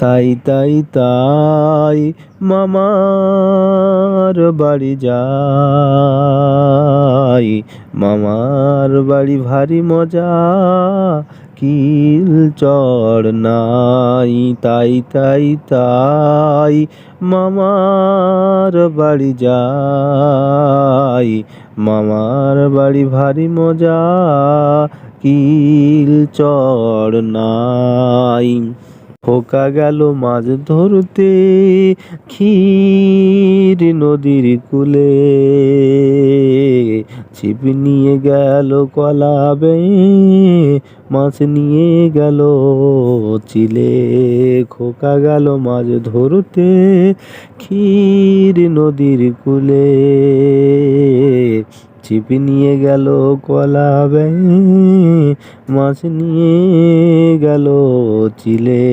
তাই তাই তাই মামার বাড়ি যাই, মামার বাড়ি ভারী মজা, কিল চড় নাই। তাই তাই তাই মামার বাড়ি যাই, মামার বাড়ি ভারী মজা, কিল চড় নাই। খোকা গেল মাছ ধরতে ক্ষীর নদীর কূলে, ছিপ নিয়ে গেল কলা বেয়ে, মাছ নিয়ে গেল চিলে। খোকা গেল মাছ ধরতে ক্ষীর নদীর কূলে, ছিপ নিয়ে গেল কলা বেয়ে, মাছ নিয়ে গেল চিলে।